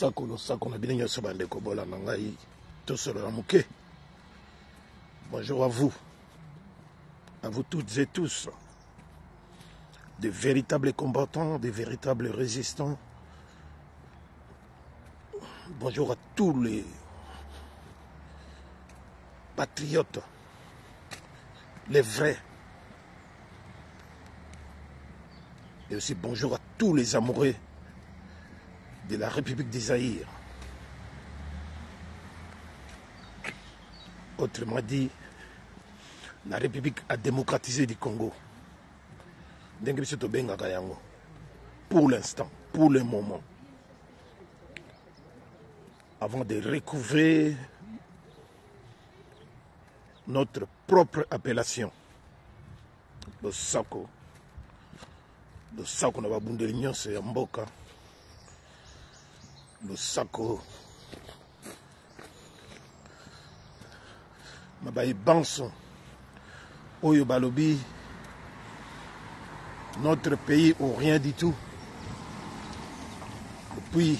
Losako na bino nyonso bandeko bolanda ngai tosolola moke. Bonjour à vous toutes et tous, de véritables combattants, de véritables résistants. Bonjour à tous les patriotes, les vrais. Et aussi bonjour à tous les amoureux de la République des Zaïre. Autrement dit, la République a démocratisé du Congo. Pour l'instant, pour le moment. Avant de recouvrer notre propre appellation, le Sako. Le Sako na babundeli nyonso ya mboka. Le Sako mabaye banso oyo balobi notre pays ou rien du tout. Et puis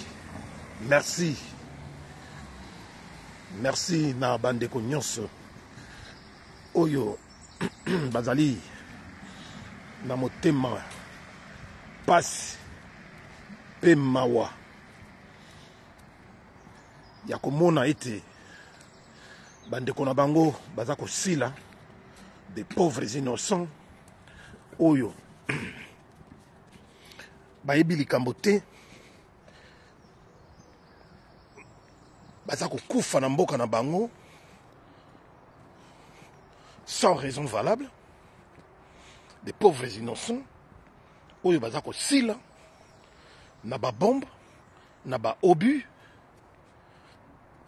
merci na bandeko nyonso oyo bazali na motema pasi pe mawa ya komona ete bandeko na bango baza kosila, des pauvres innocents oyo bayebi likambo te, baza kokufa na mboka na bango sans raison valable, des pauvres innocents oyo baza kosila na ba bombe, na ba obus,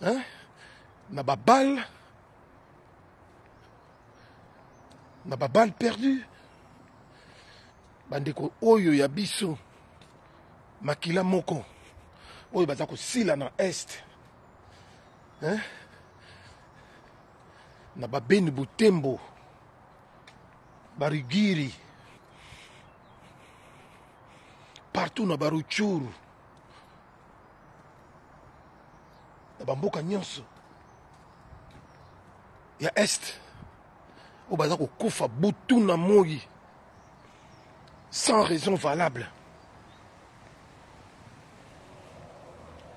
hein? Na ba balle, na ba balle perdue. Bandeko oyo ya biso makila moko oyo baza kosila na est, hein? Na ba Beni Butembo, Barigiri, partout na Baruchuru, na bamboka nyonso ya est oyo baza kokufa butu na moi sans raison valable,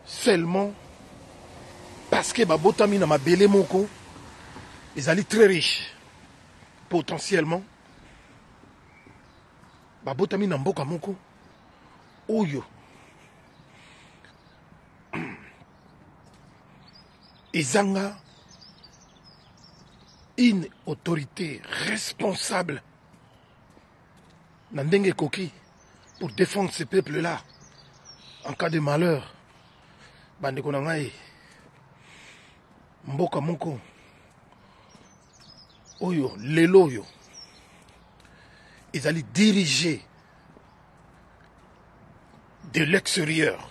seulement parce que babotami na mabele moko ezali très riche potentiellement, babotami na mboka moko oyo ezanga une autorité responsable na ndenge koki pour défendre ce peuple-là en cas de malheur. Bandeko na ngai, mboka moko oyo lelo oyo ezali dirigé de l'extérieur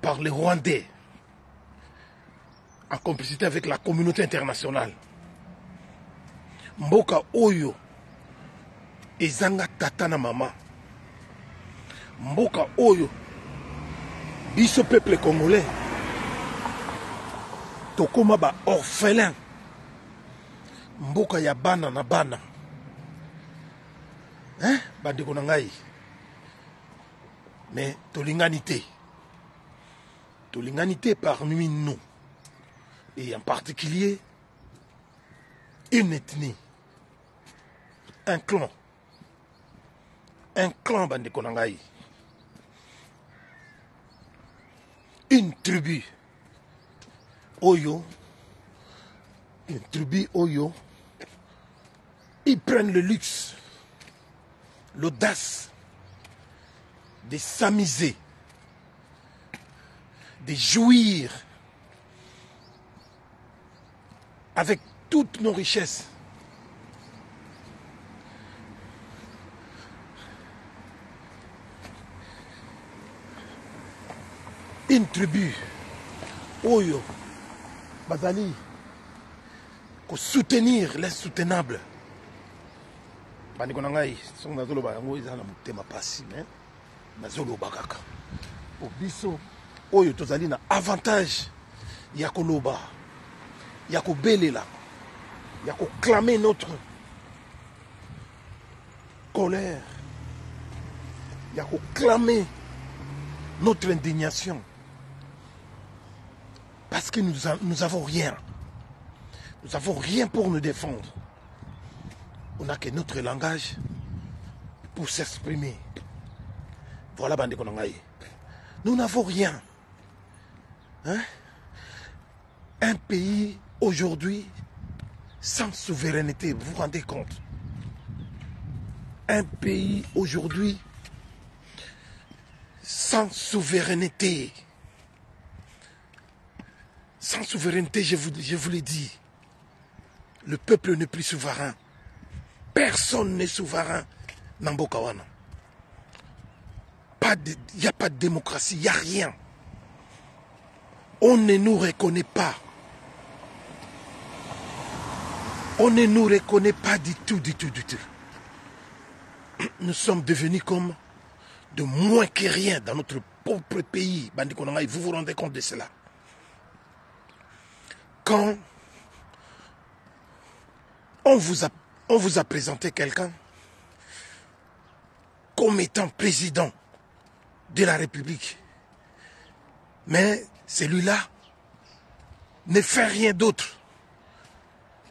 par les Rwandais en complicité avec la communauté internationale. Mboka oyo ezanga tata na mama. Mboka oyo biso peuple congolais tokoma ba orphelin. Mboka ya bana na bana. Hein? Bandeko na ngai. Mais tolinganité. Tolinganité parmi nous. Et en particulier, une ethnie, un clan bandeko na ngai, une tribu oyo, ils prennent le luxe, l'audace de s'amuser, de jouir avec toutes nos richesses. Une tribu, oyo, bazali, pour soutenir l'insoutenable. Bandeko na ngai, son nazolo ba yango ezana mutema pasi, mais nazolo bakaka. Pour biso, oyo tozali na avantage ya koloba, ya kobelela, ya clamer notre colère, ya clamer notre indignation. Parce que nous avons rien. Nous n'avons rien pour nous défendre. On n'a que notre langage pour s'exprimer. Voilà, bande konangaï. Nous n'avons rien. Hein? Un pays aujourd'hui sans souveraineté, vous vous rendez compte? Un pays aujourd'hui sans souveraineté. Sans souveraineté, je vous l'ai dit. Le peuple n'est plus souverain. Personne n'est souverain. Nambokawana. Il n'y a pas de démocratie, il n'y a rien. On ne nous reconnaît pas. On ne nous reconnaît pas du tout. Nous sommes devenus comme de moins que rien dans notre propre pays. Vous vous rendez compte de cela? Quand on vous a présenté quelqu'un comme étant président de la République, mais celui-là ne fait rien d'autre.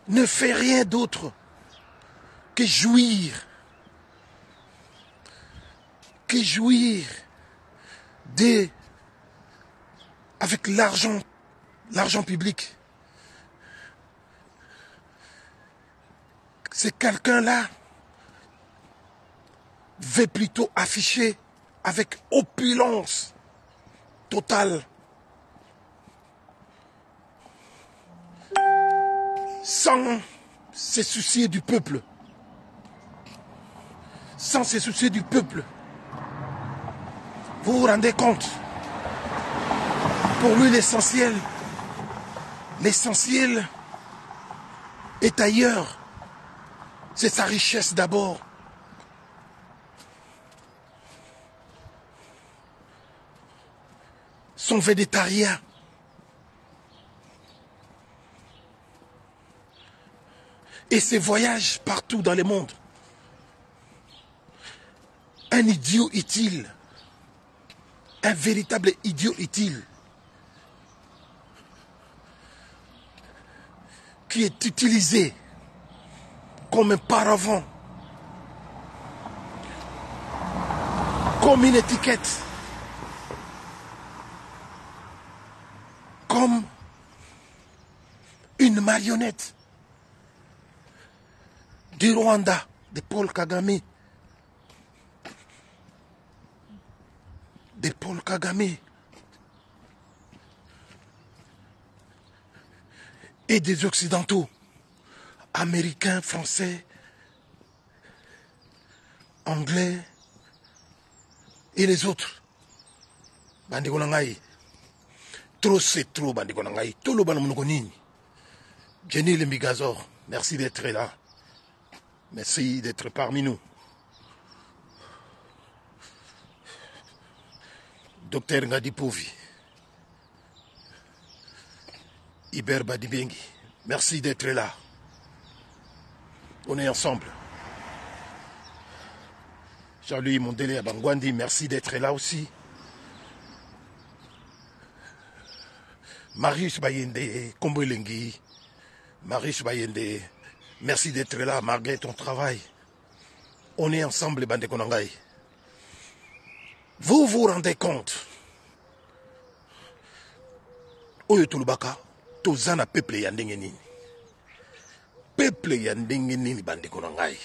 Ne fait rien d'autre que jouir avec l'argent public. C'est quelqu'un-là veut plutôt afficher avec opulence totale, sans se soucier du peuple. Sans se soucier du peuple. Vous vous rendez compte? Pour lui, l'essentiel est ailleurs. C'est sa richesse d'abord. Son végétariat. Et ses voyages partout dans le monde. Un idiot utile. Un véritable idiot utile. Qui est utilisé comme un paravent, comme une étiquette, comme une marionnette du Rwanda, de Paul Kagame. De Paul Kagame. Et des Occidentaux, Américains, Français, Anglais et les autres. Bandikonangai. Trop c'est trop, Bandikonangai. Tout le bandikonini. Jenny Lembigazor, merci d'être là. Merci d'être parmi nous. Docteur Ngadipovi. Iber Badibengi, merci d'être là. On est ensemble. Jean-Louis Mondele Abangwandi, merci d'être là aussi. Marius Bayende, Kombolengi, Marius Bayende, merci d'être là malgré ton travail. On est ensemble, Bande Konangai. Vous vous rendez compte? Oyo Tulubaka. Tozana peuple ya ndenge nini. Peuple ya ndenge nini bande konangai.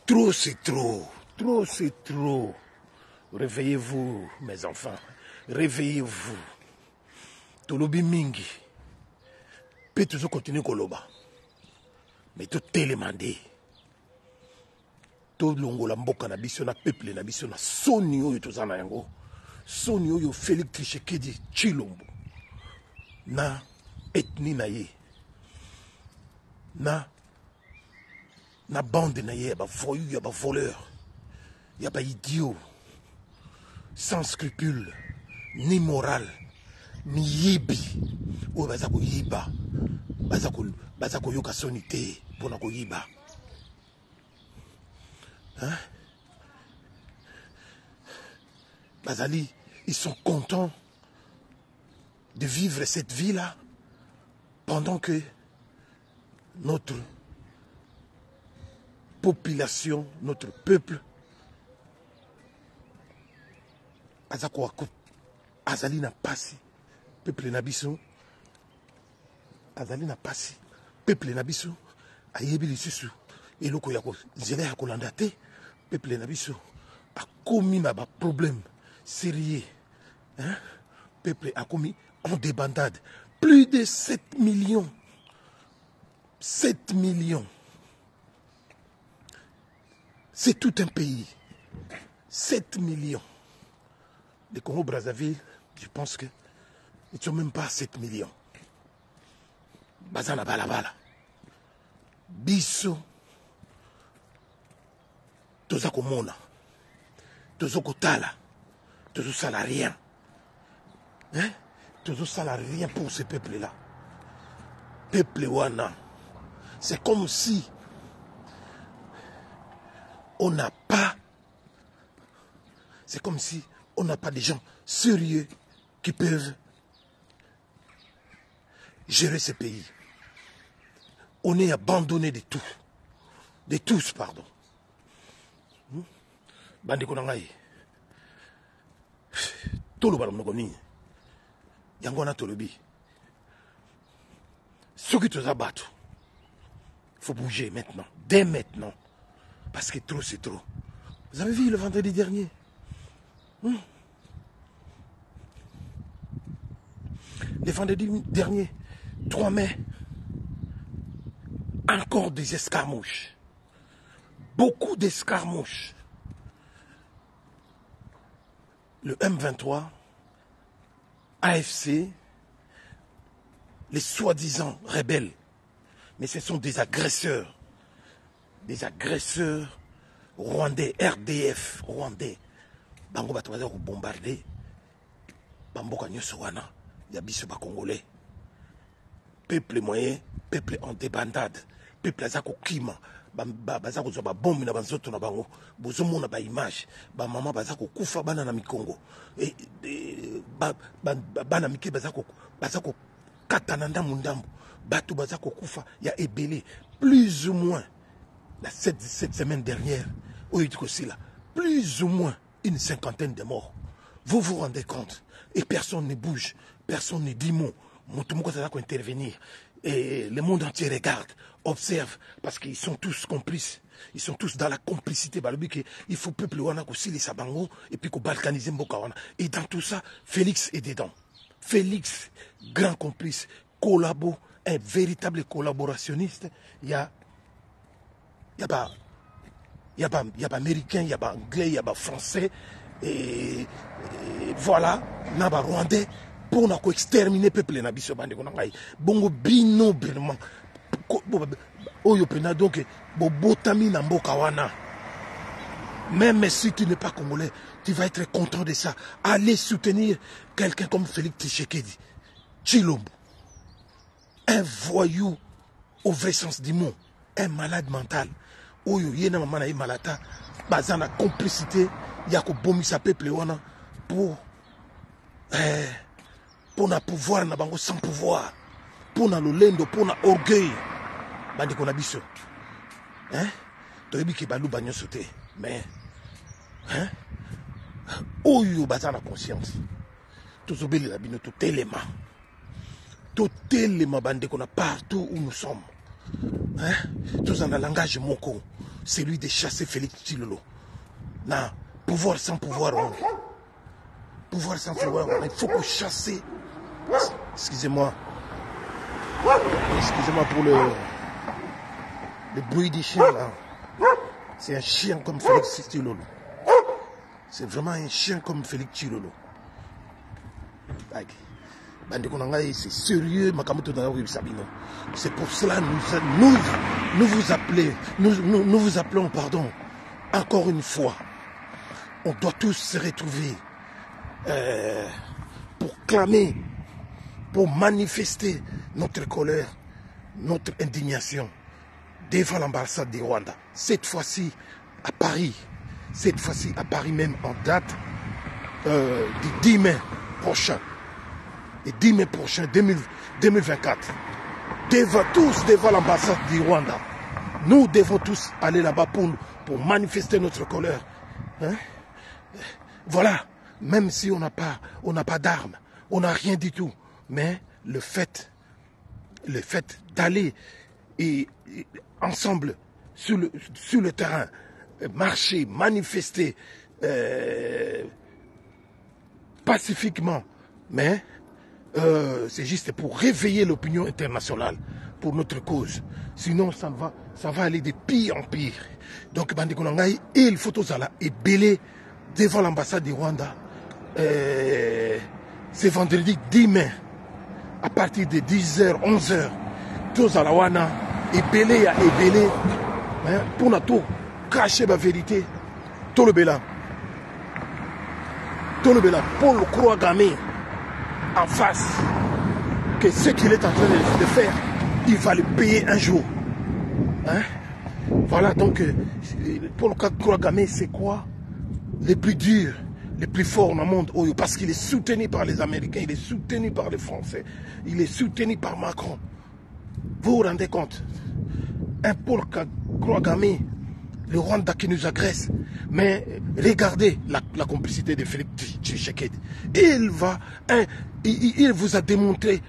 Trop c'est trop. Trop c'est trop. Réveillez-vous mes enfants. Réveillez-vous. Tolobi mingi. Peut toujours continuer koloba. Mais tout télémandé. Tout longo la mboka na biso na peuple na biso na soni oyo tozana yango. Soni oyo Félix Tshisekedi Tshilombo. Na ethnie na ye na bande na ye ya ba voyou ya ba voleur ya ba idiot sans scrupule, ni morale, ni yibi. Ou bazako yiba. Bazako yoka sonité pour na ko yiba. Hein? Bazali, ils sont contents de vivre cette vie-là pendant que notre population, notre peuple, Azali n'a pas si, peuple Nabiso, Azali n'a pas si, peuple Nabiso, Ayebi Lissu, et le Koyako, Zélé Hakolandate, peuple Nabiso, a commis ma problème sérieux, hein? Peuple a commis en débandade plus de 7 millions. 7 millions. C'est tout un pays. 7 millions. Les Congo-Brazzaville, je pense que ils ne sont même pas 7 millions. Bazana balabala. Biso. Tozako mona. Tozako tala. Tozo sala rien. Hein? Tozo sala rien pour ce peuple-là. Peuple wana. C'est comme si on n'a pas, c'est comme si on n'a pas des gens sérieux qui peuvent gérer ce pays. On est abandonné de tout. De tous, pardon. Bandi konangai. Tolo balam nokoni. Yangwana tolobi. Ceux qui te abattent. Il faut bouger maintenant. Dès maintenant. Parce que trop, c'est trop. Vous avez vu le vendredi dernier? Le vendredi dernier, 3 mai, encore des escarmouches. Beaucoup d'escarmouches. Le M23, AFC, les soi-disant rebelles. Mais ce sont des agresseurs. Des agresseurs rwandais, RDF, rwandais. Bango batobaza ko bombarder. Bamboka nyoso wana, ya biso ba congolais. Peuple moyen, peuple en débandade. Peuple azako kima, bazako zo ba bombe na banzoto na bango. Bozo mona ba image, ba mama bazako kufa bana na mikongo. Et bana mike bazako katana ndambu ndambu. Batou bazako kufa ya ebele plus ou moins. Cette semaine dernière, plus ou moins une 50aine de morts. Vous vous rendez compte? Et personne ne bouge, personne ne dit mot. Tout le monde intervenir. Et le monde entier regarde, observe, parce qu'ils sont tous complices. Ils sont tous dans la complicité. Il faut peuple wana aussi les sabango et puis qu'on balkanise mboka wana. Et dans tout ça, Félix est dedans. Félix, grand complice, collabo, un véritable collaborationniste. Il y a pas américain, il y a pas anglais, il y a pas français. Et voilà, n'a pas rwandais pour nous exterminer peuple na biso bande konangai. Bongo binoblement. Oyo pena donc bobotami na mboka wana. Même si tu n'es pas congolais, tu vas être content de ça. Allez soutenir quelqu'un comme Félix Tshisekedi. Tshilombo. Un voyou au vrai sens du mot. Un malade mental. Oyo yena mama na malata bazana complicité yako bomisa peuple wana pour na pouvoir na bango sans pouvoir, pour na lolendo, pour na orgueil bandi kona biso hein to yebi ke balu banyo sauté mais hein oyo bazana conscience tozobeli la bino to telema bandi kona partout où nous sommes. Hein? Tous en un langage moko, celui de chasser Félix Tshilolo. Non, pouvoir sans pouvoir. Pouvoir sans pouvoir. Il faut que chasser. Excusez-moi. Excusez-moi pour le bruit du chien là. C'est un chien comme Félix Tshilolo. C'est vraiment un chien comme Félix Tshilolo. C'est sérieux, c'est pour cela nous vous appelons, pardon, encore une fois. On doit tous se retrouver pour clamer, pour manifester notre colère, notre indignation devant l'ambassade du Rwanda. Cette fois-ci à Paris, même en date du 10 mai prochain. Et 10 mai prochain, 2024. Tous devant l'ambassade du Rwanda. Nous devons tous aller là-bas pour manifester notre colère. Hein? Voilà, même si on n'a pas d'armes, on n'a rien du tout. Mais le fait d'aller ensemble sur le terrain, marcher, manifester pacifiquement, mais c'est juste pour réveiller l'opinion internationale pour notre cause. Sinon, ça va aller de pire en pire. Donc, il faut tous aller et belé devant l'ambassade du Rwanda. C'est vendredi 10 mai, à partir de 10h, 11h, tous à la Wana, et belé, pour nous tout cacher la vérité, tout le béla. Paul Kouagame en face, que ce qu'il est en train de faire, il va le payer un jour. Hein? Voilà, donc, Paul Kouagame, c'est quoi? Les plus durs, les plus forts dans le monde, parce qu'il est soutenu par les Américains, il est soutenu par les Français, il est soutenu par Macron. Vous vous rendez compte? Un Paul Kouagame, le Rwanda qui nous agresse, mais regardez la complicité de Félix Tshisekedi. Il vous a démontré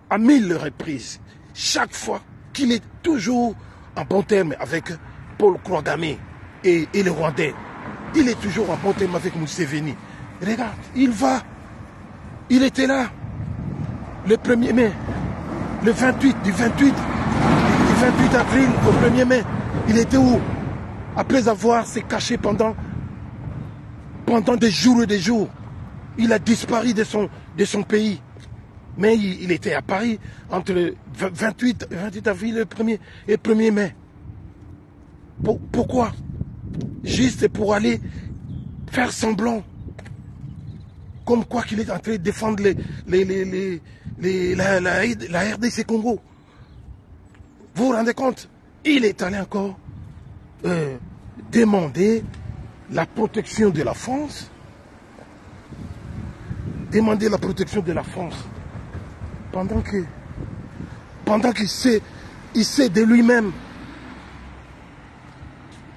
à 1000 reprises, chaque fois qu'il est toujours en bon terme avec Paul Kouagame et les Rwandais. Il est toujours en bon terme avec Museveni. Regarde, il était là le 1er mai, du 28 avril au 1er mai. Il était où? Après avoir se caché pendant des jours et des jours. Il a disparu de son pays. Mais il était à Paris entre le 28 avril et le 1er mai. Pourquoi? Juste pour aller faire semblant. Comme quoi qu'il est en train de défendre la RDC Congo. Vous vous rendez compte? Il est allé encore demander la protection de la France. Demander la protection de la France. Pendant qu'il sait de lui-même.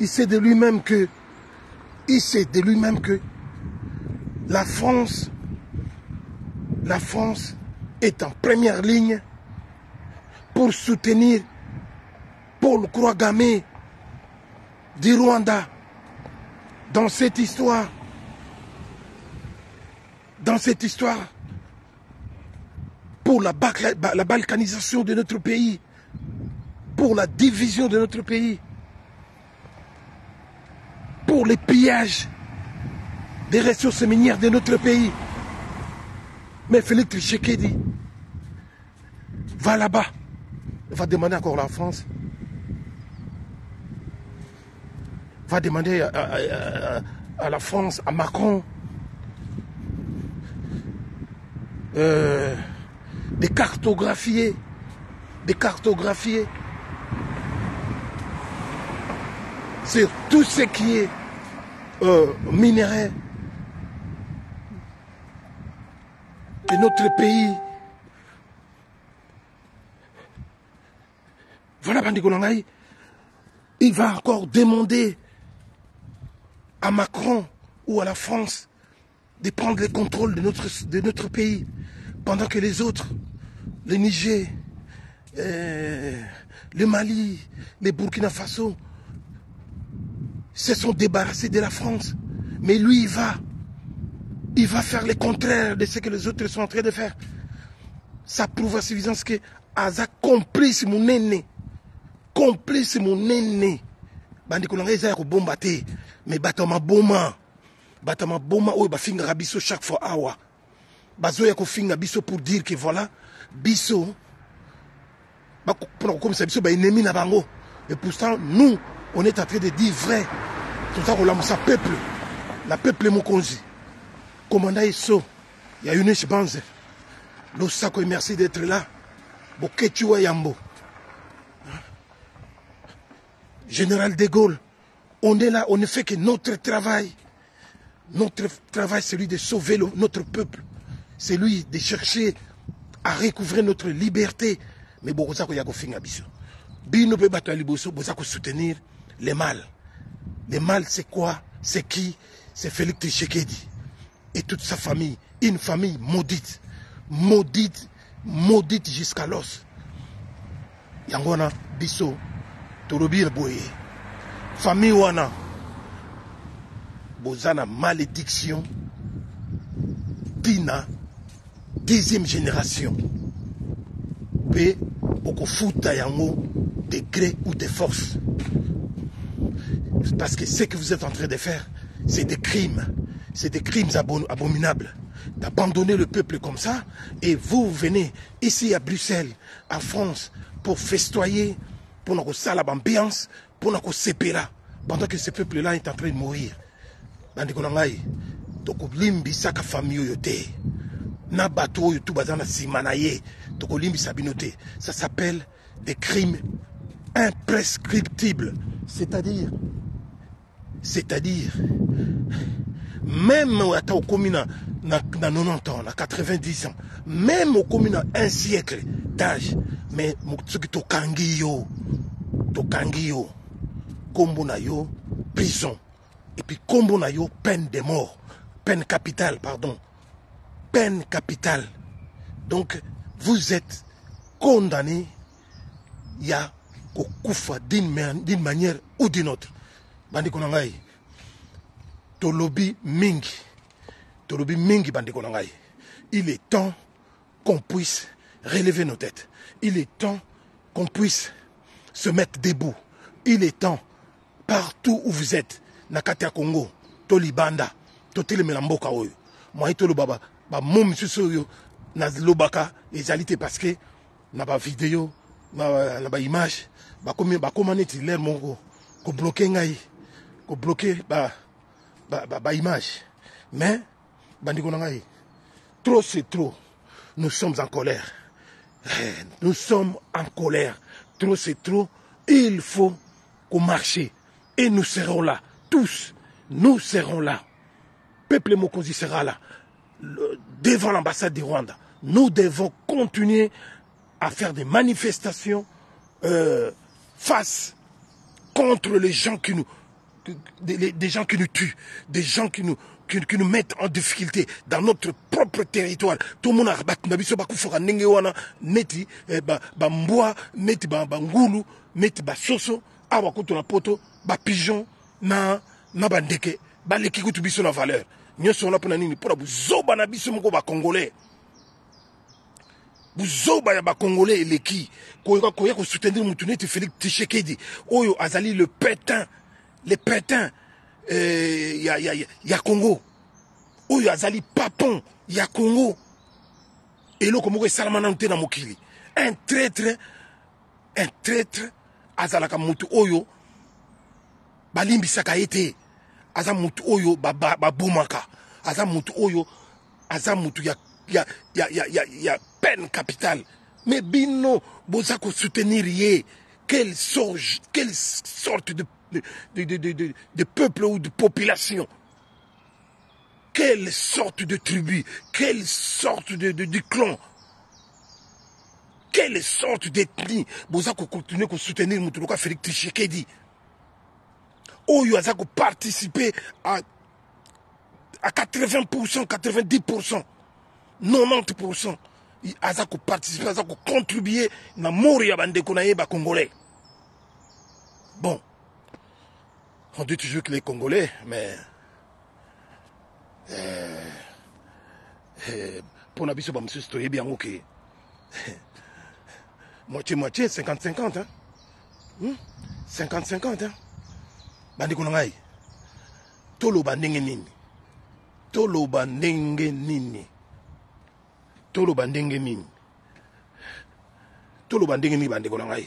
Il sait de lui-même que la France est en première ligne pour soutenir Paul Kouagame du Rwanda dans cette histoire. Pour la balkanisation de notre pays, pour la division de notre pays, pour les pillages des ressources minières de notre pays. Mais Félix Tshisekedi va là-bas, va demander encore à la France, va demander à la France, à Macron, de cartographier sur tout ce qui est minerai de notre pays. Voilà, Bandikolongaï, il va encore demander à Macron ou à la France de prendre le contrôle de notre pays, pendant que les autres, le Niger, le Mali, les Burkina Faso, se sont débarrassés de la France. Mais lui, il va faire le contraire de ce que les autres sont en train de faire. Ça prouve à suffisance que Aza complice mon aîné. Complice mon aîné. Bandikolanga eza ko bomba te, mais batama boma oyo bafinga biso chaque fois awa. Bazoya ko finga biso pour dire que voilà, biso pour comme ça biso ba ennemi na bango. Et pourtant nous on est en train de dire vrai. Tout ça qu'on l'a peuple, la peuple mokonzi. commandant Isso, il y a Eunice Banze. Losako, merci d'être là. Boketua Yambo. Général de Gaulle, on est là, on ne fait que notre travail. Notre travail, c'est celui de sauver notre peuple. C'est lui de chercher à recouvrir notre liberté. Mais bon, ça, il y a un biso. Bino peut battre liboso, vous soutenir les mâles. Les mâles, c'est quoi? C'est qui? C'est Félix Tshisekedi et toute sa famille. Une famille maudite. Maudite, maudite jusqu'à l'os. Yangona, biso, Torobir Boye. Famille wana. Bozana malédiction. Tina, 10e génération. Pe, boko futa yango, de gré ou de force. Parce que ce que vous êtes en train de faire, c'est des crimes. C'est des crimes abominables. D'abandonner le peuple comme ça, et vous venez ici à Bruxelles, en France, pour festoyer, pour nous faire l'ambiance, pour nous séparer, pendant que ce peuple-là est en train de mourir. Donc, limbi saka famille yote, na bateau yotu bazana simanaye, donc limbi sabinote. Ça s'appelle des crimes imprescriptibles. C'est-à-dire, même au commune na 90 ans, na 90 ans, même au commune un siècle d'âge, mais ce qui tokangi yo, kombo na yo, prison, et puis kombo na yo, peine de mort, peine capitale, pardon, peine capitale. Donc, vous êtes condamné, il y a Kokufa d'une manière ou d'une autre. Bandi konangai, Tolobi Mingi, Bandi konangai. Il est temps qu'on puisse relever nos têtes. Il est temps qu'on puisse se mettre debout. Il est temps, partout où vous êtes, Nakatia Congo, Tolibanda, Totele Melamboka Oyo, moi Tolo Baba, Mom Susoyo, Nazlobaka, et j'alité parce que, na ba vidéo, na ba image, comment est-il l'air mongo, ko bloquer ngai, ko bloquer ba image. Mais, Bandi konangai, trop c'est trop. Nous sommes en colère. Nous sommes en colère. Trop c'est trop. Il faut qu'on marche. Et nous serons là. Tous, nous serons là. Peuple Mokosi sera là. Devant l'ambassade du Rwanda. Nous devons continuer à faire des manifestations face contre les gens qui nous... Des gens qui nous tuent. Des gens qui nous mettent en difficulté dans notre propre territoire. Tout le monde a battu bakufora nengewana neti ba mboa neti ba ngulu neti ba soso awa kutu na poto ba pigeon na bandeke ba leki kutu biso na valeur. Nyoso na pona nini pona buzoba na biso moko ba congolais. Buzoba ya ba congolais eleki koyeka ko soutenir mutu neti Félix Tshisekedi oyo azali le pétain ya Congo. Oyo azali papon ya Congo. Et là, comme Salamana na mokili. Un traître azalaka mutu oyo balimbi saka ete. Aza mutu oyo babumaka. Aza mutu oyo aza mutu ya peine capitale. Mais bino bozako soutenir ye. Quelle sorte de peuple ou de population, quelle sorte de tribu, quelle sorte de clan, quelle sorte d'ethnie, vous avez continué à soutenir Moutoulouka Félix Tshisekedi. Oyo a participé à 80%, 90%, 90%. Il a participé, a contribué à la mort ya bandeko na yeba congolais. Bon. On dit toujours que les Congolais, mais pour la biso, c'est bien ok. Moitié, 50-50, hein? 50-50, hein? Bandi konangai. Tolo bandenge nini. Tolo bandenge nini, bandi konangai.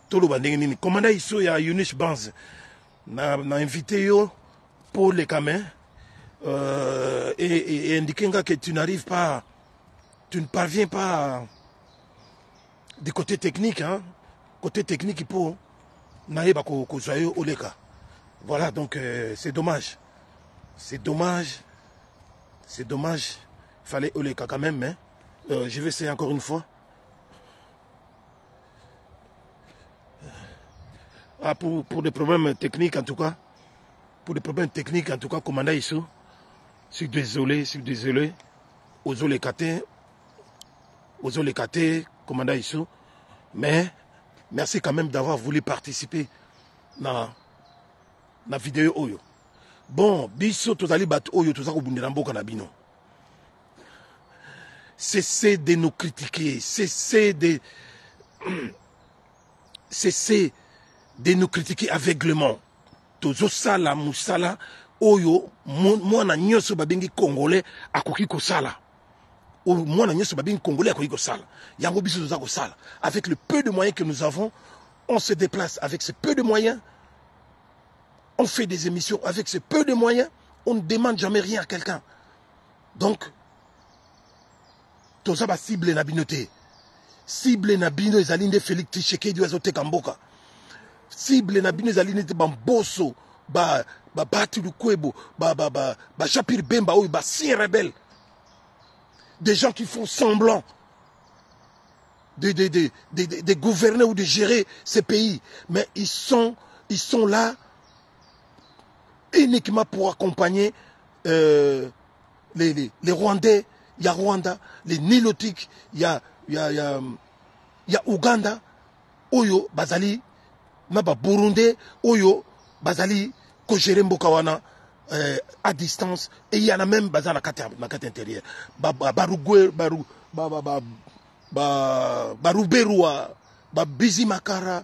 Tolo bandenge nini. Commandant Isso ya Eunice Banze. na invité yo pour les camins et indiquer que tu n'arrives pas, tu ne parviens pas du côté technique, hein. Côté technique, il faut naïba ko zoyo oleka. Voilà, donc c'est dommage. C'est dommage. C'est dommage. Il fallait oleka quand même, hein. Je vais essayer encore une fois. Ah, pour des problèmes techniques en tout cas. Pour des problèmes techniques en tout cas, commandant ici. Je suis désolé, aux olekate, commandant ici. Mais merci quand même d'avoir voulu participer dans la vidéo oyo. Bon, biso tozali bat oyo tozako bundela mboka na bino. Cessez de nous critiquer, cessez de nous critiquer aveuglement. Tozo sala musala oyo mwana nyoso babengi congolais akoki ko sala. Mwana nyoso babengi congolais akoki ko sala. Yango biso toza ko sala. Avec le peu de moyens que nous avons, on se déplace avec ce peu de moyens. On fait des émissions avec ce peu de moyens. On ne demande jamais rien à quelqu'un. Donc toza ba cible na binote. Cible na bino ezali nde Félix Tshisekedi azote kamboka. Cible na bino ezali nde bamboso ba Bati Lukwebo ba Japir Bemba ou ba si rebelles. Des gens qui font semblant de gouverner ou de gérer ces pays, mais ils sont là uniquement pour accompagner les Rwandais. Il y a Rwanda, les Nilotiques, il y a Ouganda, Oyo, Bazali, Maba Burundi, Oyo, Bazali, Kogere Mbokawana à distance, et il y en a même Bazali na carte intérieure. Baruberua, Bizi Makara,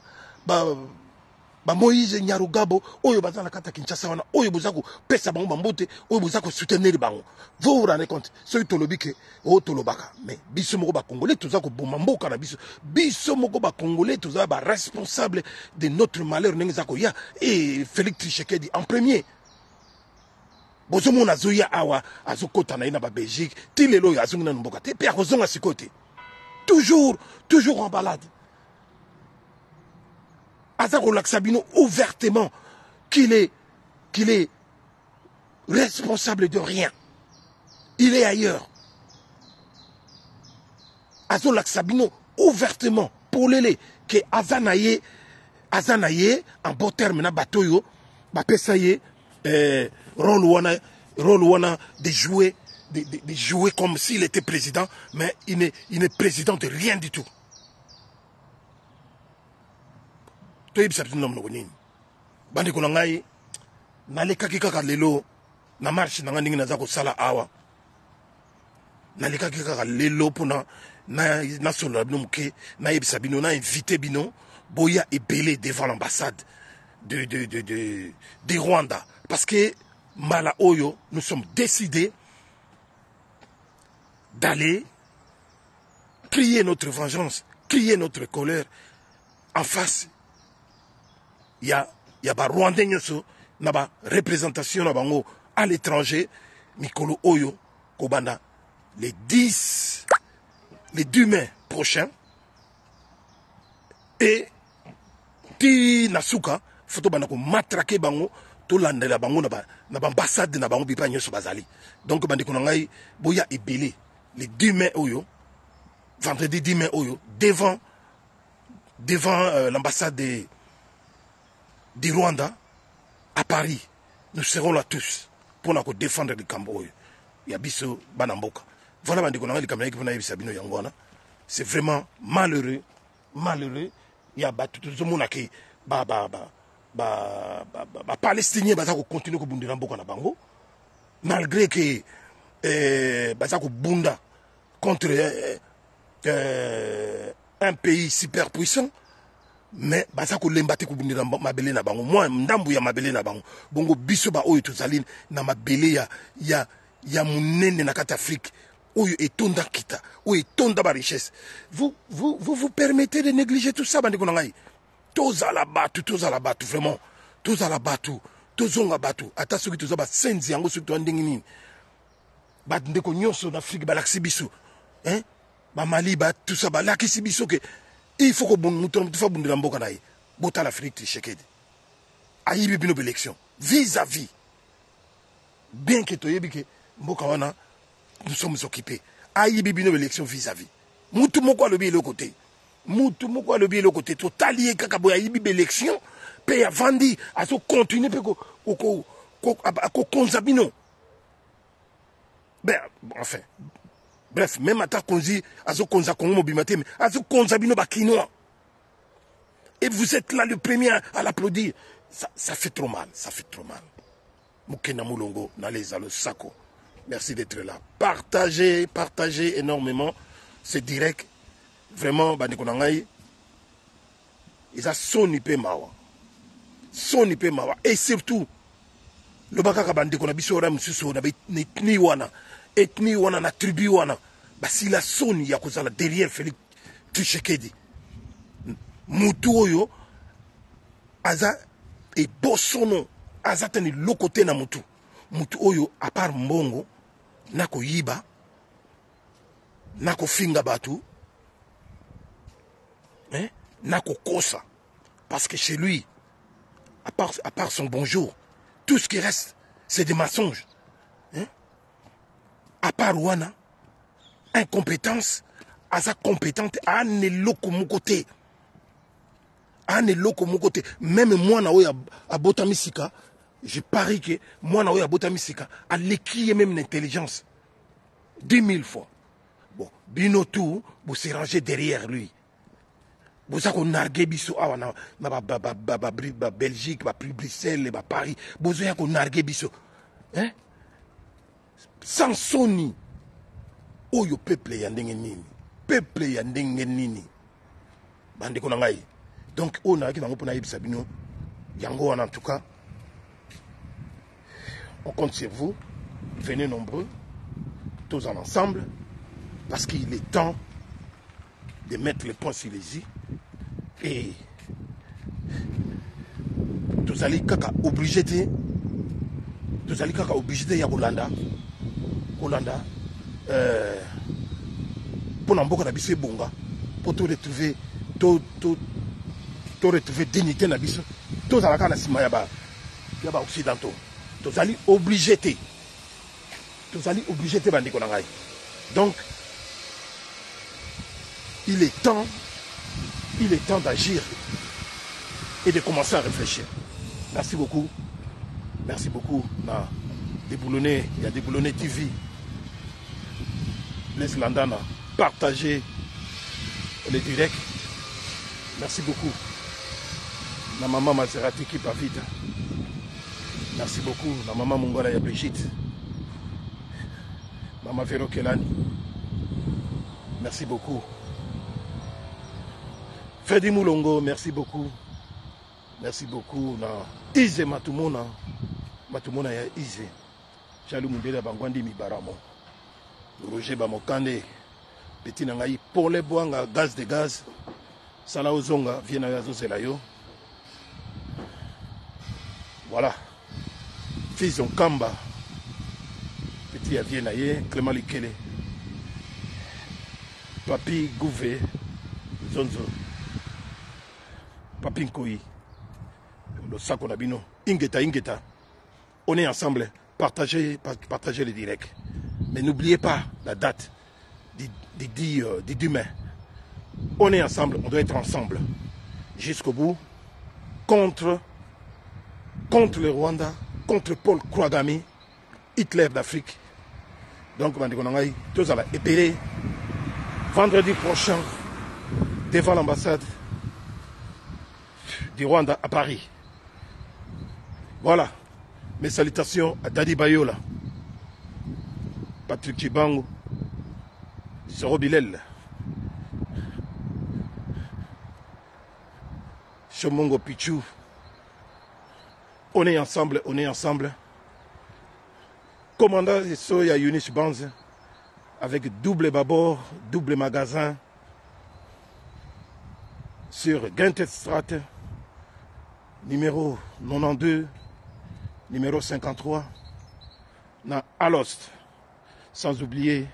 Moïse Nyarugabo, Oyo Bazali na carte Kinshasa wana, Oyo Bozako, Pesa Bango Bambote, Oyo Bozako soutenir Bango. Vous vous rendez compte, ceux tolobike, o tolobaka, mais biso moko ba congolais, tozako bomamboka na biso, biso moko ba congolais, tozako ba responsable de notre malheur n'engzako ya, et Félix Tshisekedi en premier. Bozo mona zoya awa, azokota na ina ba Belgique, tilelo ya azongina mboka te, pe akozonga sikote. Toujours en balade. Azako Laksabino ouvertement qu'il est responsable de rien. Il est ailleurs. Azon Laksabino ouvertement pour l'élé que Azanaye en bon terme na batoyo ba pesaye rôle wana de jouer comme s'il était président, mais il n'est président de rien du tout. Toyebi sabino mnoko nini. Bandi ko ngai na lekaki kaka lelo na marche na ngandingi nazako sala awa. Nalekaki kaka lelo pona na solo bino muke na yebisa bino na invité bino boya ebele devant l'ambassade de Rwanda parce que mala oyo nous sommes décidés d'aller crier notre vengeance, crier notre colère en face. Il y a ba Rwandais nyoso na ba représentation na bango à l'étranger mikolo oyo kobanda les 2 mai prochains et ti nasuka photo bana ko matraquer bango to landela bango na ambassade na bango bipa nyoso bazali. Donc bandi ko ngai boya ebele les 2 mai oyo vendredi 10 mai oyo devant l'ambassade du Rwanda à Paris. Nous serons là tous pour nous défendre le Cambo. Il y a biso banamboka. Voilà bandi ko ngai likamela ki pona yebisa bino yangwana. C'est vraiment malheureux. Il y a tout le monde qui Palestiniens bazako continuer ko bundira mboka na bango malgré que bazako bunda contre un pays super puissant, mais bazako lembate ko bundira mabele na bango moi ndambu ya mabele na bango bongo biso ba oyo tozali na mabele ya munene na kati Afrique oyo etonda kita oyo etonda ba richesse. Vous permettez de négliger tout ça bandeko na ngai. Tous à la batte, vraiment. tozala bato tozonga bato ata soki toza basenzi yango soki toza ndenge nini bandeko nyonso na Afrique balakisi biso bamali batusa balakisi biso ke il faut que moto na moto fa bundela mboka na ye botala Félix Tshisekedi ayibi bino élection vis-à-vis bien que toyebi ke mboka wana nous sommes occupés ayibi bino élection vis-à-vis mutu moko alobi eloko te mutu moko alobi eloko te totali ye kaka boye ayibi élection mpe avandi azocontinue mpe kokonza bino ben enfin bref même ata konzi azokonza kongo mobima te mais azokonza bino bakinois et vous êtes là le premier à l'applaudir ça fait trop mal ça fait trop mal Mukena Mulongo Naleza le Sako. Merci d'être là. Partagez énormément. C'est direct. Vraiment, Bandekonangaï. Ils ont soni pe mawa. Soni pe mawa. Et surtout, le bakaka Bandekona bisora msuso na etni wana na tribu wana. Basi la soni ya kozala derrière Félix Tshisekedi. Mutu oyo aza et bosono. Azatani lokote na mutu oyo à part mbongo nako yiba nako finga batu nako kosa parce que chez lui à part son bonjour tout ce qui reste c'est des mensonges à part wana incompétence aza compétente ane loko mukote même moi na oya abota misika je parie que moi na oya abota misika aleki même l'intelligence 10 000 fois bon bino tout vous se rangez derrière lui vous avez nargué biso awa na Belgique ba Bruxelles ba Paris vous avez nargué biso sans soni oyo peuple ya ndenge nini bande ko ngai. Donc, on a qui n'a pas Sabino, Yango en tout cas. On compte sur vous. Venez nombreux, tous ensemble, parce qu'il est temps de mettre les points sur les i. Et tous allez kaka obligé de Yolanda. Pour n'emboka d'abisser bonga, pour tout retrouver, tout retrouver dignité na biso tous à la kana sima yaba occidentaux tous allez obligé bandiko na ngai. Donc il est temps d'agir et de commencer à réfléchir. Merci beaucoup na Déboulonné, il y a Déboulonné TV laisse Landana partager les directs. Merci beaucoup. La maman Maserati qui part vite. Merci beaucoup. La maman Mongola ya Brigitte. Maman Véro Kelani. Merci beaucoup. Freddy Moulongo, merci beaucoup. Merci beaucoup. Na Ize Matumona. Matumona ya Ize. Jalou Mundela Bangwandi Mibaramo. Roger Bamokande. Petit Nangaï. Pour les bois, gaz de gaz. Sala Ozonga, viens à Zelayo. Voilà. Fils Kamba. Petit à Viennaye, Clément Likele. Papi Gouvé, Zonzo. Papi Nkoyi. Le sac on a bino. Ingeta. On est ensemble. Partagez les directs. Mais n'oubliez pas la date du 10 mai. On est ensemble, on doit être ensemble jusqu'au bout contre le Rwanda, contre Paul Kouagami, Hitler d'Afrique. Donc, tous allons épeler vendredi prochain devant l'ambassade du Rwanda à Paris. Voilà. Mes salutations à Dadi Bayola, Patrick Chibango, Zoro Bilel, Chomongo Pichou. On est ensemble. Commandant Soya Yunis Banz, avec double bâbord, double magasin, sur Gentet Strat, numéro 92, numéro 53, na Alost, sans oublier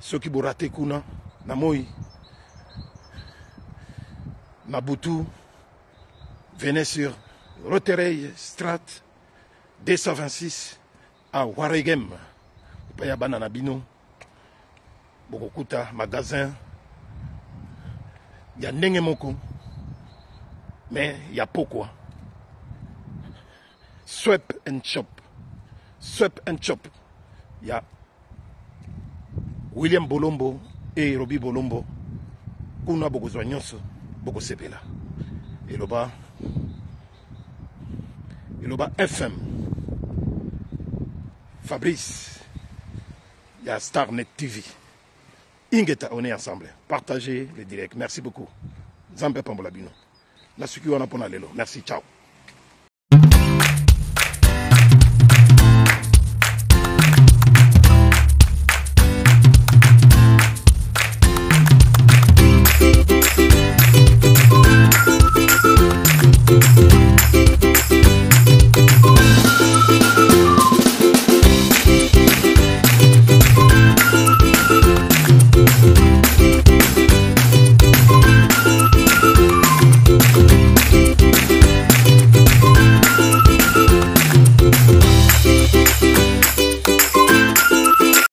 ceux qui vont rater Kuna, na Moi, na Boutou, venez sur Roterey Strat 226 à Waregem, Paya Banana Bino, Bokokuta, magasin, il y a Nengemoko, mais il y a pourquoi. Swap and Chop. Swap and Chop. Il y a William Bolombo et Roby Bolombo. Kuna Bokozwa Nyonso, Bokosepela. Et le bas FM. Fabrice. Il y a Starnet TV. Ingeta, on est ensemble. Partagez le direct. Merci beaucoup. Zambe Pambolabino. La suki wana pona lelo. Merci, ciao.